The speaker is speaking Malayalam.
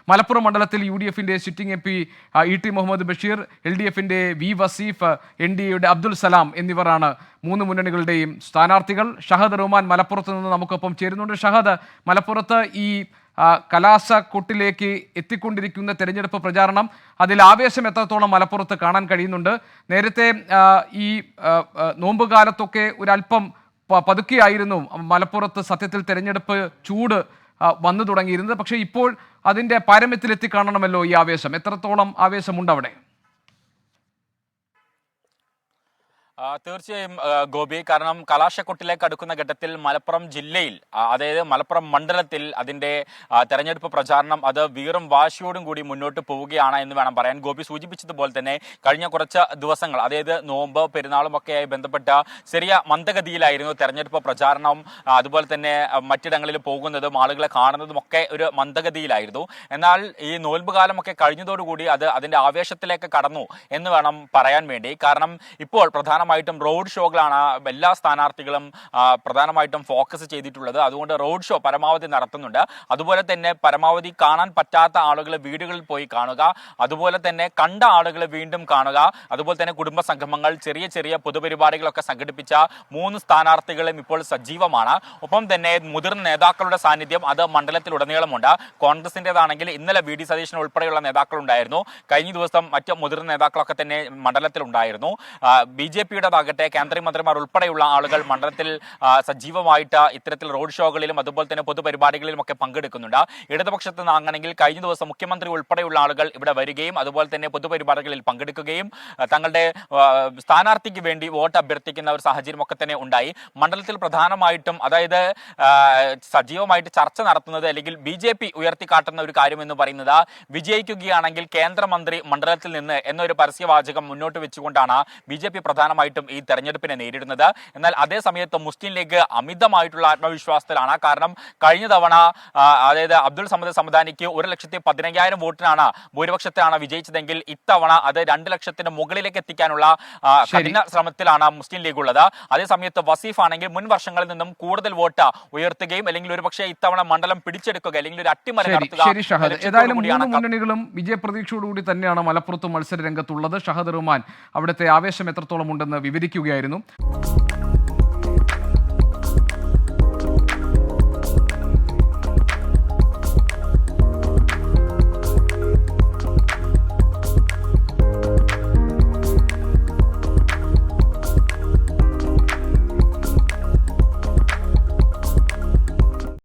മലപ്പുറം മണ്ഡലത്തിൽ UDF-ന്റെ sitting MP ET Muhammad Basheer, LDF-ന്റെ V വസീഫ്, NDA-യുടെ അബ്ദുൽ സലാം എന്നിവരാണ് മൂന്ന് മുന്നണികളുടെയും സ്ഥാനാർത്ഥികൾ. ഷഹദ് റഹ്മാൻ മലപ്പുറത്ത് നിന്ന് നമുക്കൊപ്പം ചേരുന്നുണ്ട്. ഷഹദ്, മലപ്പുറത്ത് ഈ കലാശക്കൊട്ടിലേക്ക് എത്തിക്കൊണ്ടിരിക്കുന്ന തെരഞ്ഞെടുപ്പ് പ്രചാരണം, അതിൽ ആവേശം എത്രത്തോളം മലപ്പുറത്ത് കാണാൻ കഴിയുന്നുണ്ട്? നേരത്തെ ഈ നോമ്പുകാലത്തൊക്കെ ഒരല്പം പതുക്കെയായിരുന്നു മലപ്പുറത്ത് സത്യത്തിൽ തെരഞ്ഞെടുപ്പ് ചൂട് വന്നു തുടങ്ങിയിരുന്നത്. പക്ഷേ ഇപ്പോൾ അതിൻ്റെ പാരമ്യത്തിലെത്തി കാണണമല്ലോ ഈ ആവേശം. എത്രത്തോളം ആവേശമുണ്ട് അവിടെ? തീർച്ചയായും ഗോപി, കാരണം കലാശക്കൊട്ടിലേക്ക് അടുക്കുന്ന ഘട്ടത്തിൽ മലപ്പുറം ജില്ലയിൽ, അതായത് മലപ്പുറം മണ്ഡലത്തിൽ അതിൻ്റെ തെരഞ്ഞെടുപ്പ് പ്രചാരണം അത് വീറും വാശിയോടും കൂടി മുന്നോട്ട് പോവുകയാണ് എന്ന് വേണം പറയാൻ. ഗോപി സൂചിപ്പിച്ചതുപോലെ തന്നെ കഴിഞ്ഞ കുറച്ച് ദിവസങ്ങൾ, അതായത് നോമ്പ് പെരുന്നാളും ഒക്കെയായി ബന്ധപ്പെട്ട ചെറിയ മന്ദഗതിയിലായിരുന്നു തെരഞ്ഞെടുപ്പ് പ്രചാരണം. അതുപോലെ തന്നെ മറ്റിടങ്ങളിൽ പോകുന്നതും ആളുകളെ കാണുന്നതും ഒക്കെ ഒരു മന്ദഗതിയിലായിരുന്നു. എന്നാൽ ഈ നോൽമ്പ് കാലമൊക്കെ കഴിഞ്ഞതോടുകൂടി അത് അതിൻ്റെ ആവേശത്തിലേക്ക് കടന്നു എന്ന് വേണം പറയാൻ വേണ്ടി. കാരണം ഇപ്പോൾ പ്രധാനമായിട്ടും റോഡ് ഷോകളാണ് എല്ലാ സ്ഥാനാർത്ഥികളും പ്രധാനമായിട്ടും ഫോക്കസ് ചെയ്തിട്ടുള്ളത്. അതുകൊണ്ട് റോഡ് ഷോ പരമാവധി നടത്തുന്നുണ്ട്. അതുപോലെ തന്നെ പരമാവധി കാണാൻ പറ്റാത്ത ആളുകൾ വീടുകളിൽ പോയി കാണുക, അതുപോലെ തന്നെ കണ്ട ആളുകൾ വീണ്ടും കാണുക, അതുപോലെ തന്നെ കുടുംബ സംഗമങ്ങൾ, ചെറിയ ചെറിയ പൊതുപരിപാടികളൊക്കെ സംഘടിപ്പിച്ച മൂന്ന് സ്ഥാനാർത്ഥികളും ഇപ്പോൾ സജീവമാണ്. ഒപ്പം തന്നെ മുതിർന്ന നേതാക്കളുടെ സാന്നിധ്യം അത് മണ്ഡലത്തിലുടനീളമുണ്ട്. കോൺഗ്രസിൻ്റെതാണെങ്കിൽ ഇന്നലെ VD സതീശൻ ഉൾപ്പെടെയുള്ള നേതാക്കളുണ്ടായിരുന്നു. കഴിഞ്ഞ ദിവസം മറ്റ് മുതിർന്ന നേതാക്കളൊക്കെ തന്നെ മണ്ഡലത്തിലുണ്ടായിരുന്നു. BJP-യുടേതാകട്ടെ കേന്ദ്രമന്ത്രിമാർ ഉൾപ്പെടെയുള്ള ആളുകൾ മണ്ഡലത്തിൽ സജീവമായിട്ട് ഇത്തരത്തിൽ റോഡ് ഷോകളിലും അതുപോലെ തന്നെ പൊതുപരിപാടികളിലും ഒക്കെ പങ്കെടുക്കുന്നുണ്ട്. ഇടതുപക്ഷത്ത് നിന്നാണെങ്കിൽ കഴിഞ്ഞ ദിവസം മുഖ്യമന്ത്രി ഉൾപ്പെടെയുള്ള ആളുകൾ ഇവിടെ വരികയും അതുപോലെ തന്നെ പൊതുപരിപാടികളിൽ പങ്കെടുക്കുകയും തങ്ങളുടെ സ്ഥാനാർത്ഥിക്ക് വേണ്ടി വോട്ട് അഭ്യർത്ഥിക്കുന്ന ഒരു സാഹചര്യം ഒക്കെ തന്നെ ഉണ്ടായി. മണ്ഡലത്തിൽ പ്രധാനമായിട്ടും, അതായത് സജീവമായിട്ട് ചർച്ച നടത്തുന്നത് അല്ലെങ്കിൽ BJP ഉയർത്തിക്കാട്ടുന്ന ഒരു കാര്യം എന്ന് പറയുന്നത്, വിജയിക്കുകയാണെങ്കിൽ കേന്ദ്രമന്ത്രി മണ്ഡലത്തിൽ നിന്ന് എന്നൊരു പരസ്യവാചകം മുന്നോട്ട് വെച്ചുകൊണ്ടാണ് BJP പ്രധാനമായിട്ടും ഈ തെരഞ്ഞെടുപ്പിനെ നേരിടുന്നത്. എന്നാൽ അതേ സമയത്ത് മുസ്ലിം ലീഗ് അമിതമായിട്ടുള്ള ആത്മവിശ്വാസത്തിലാണ്. കാരണം കഴിഞ്ഞ തവണ, അതായത് അബ്ദുൾ സമദ് സമദാനിക്ക് 1,15,000 വോട്ടിനാണ് ഭൂരിപക്ഷത്തിലാണ് വിജയിച്ചതെങ്കിൽ ഇത്തവണ അത് 2 ലക്ഷത്തിന് മുകളിലേക്ക് എത്തിക്കാനുള്ള കഠിന ശ്രമത്തിലാണ് മുസ്ലിം ലീഗ് ഉള്ളത്. അതേസമയത്ത് വസീഫ് ആണെങ്കിൽ മുൻ വർഷങ്ങളിൽ നിന്നും കൂടുതൽ വോട്ട് ഉയർത്തുകയും അല്ലെങ്കിൽ ഒരുപക്ഷെ ഇത്തവണ മണ്ഡലം പിടിച്ചെടുക്കുക അല്ലെങ്കിൽ ഒരു അട്ടിമറി നടത്തുക. ഏതായാലും മൂന്ന് മുന്നണികളും വിജയപ്രതീക്ഷയോടുകൂടി തന്നെയാണ് മലപ്പുറത്ത് മത്സര രംഗത്തുള്ളത്. ഷഹദ് റഹ്മാൻ അവിടുത്തെ ആവേശം എത്രത്തോളം ഉണ്ടെന്ന് വിവരിക്കുകയായിരുന്നു.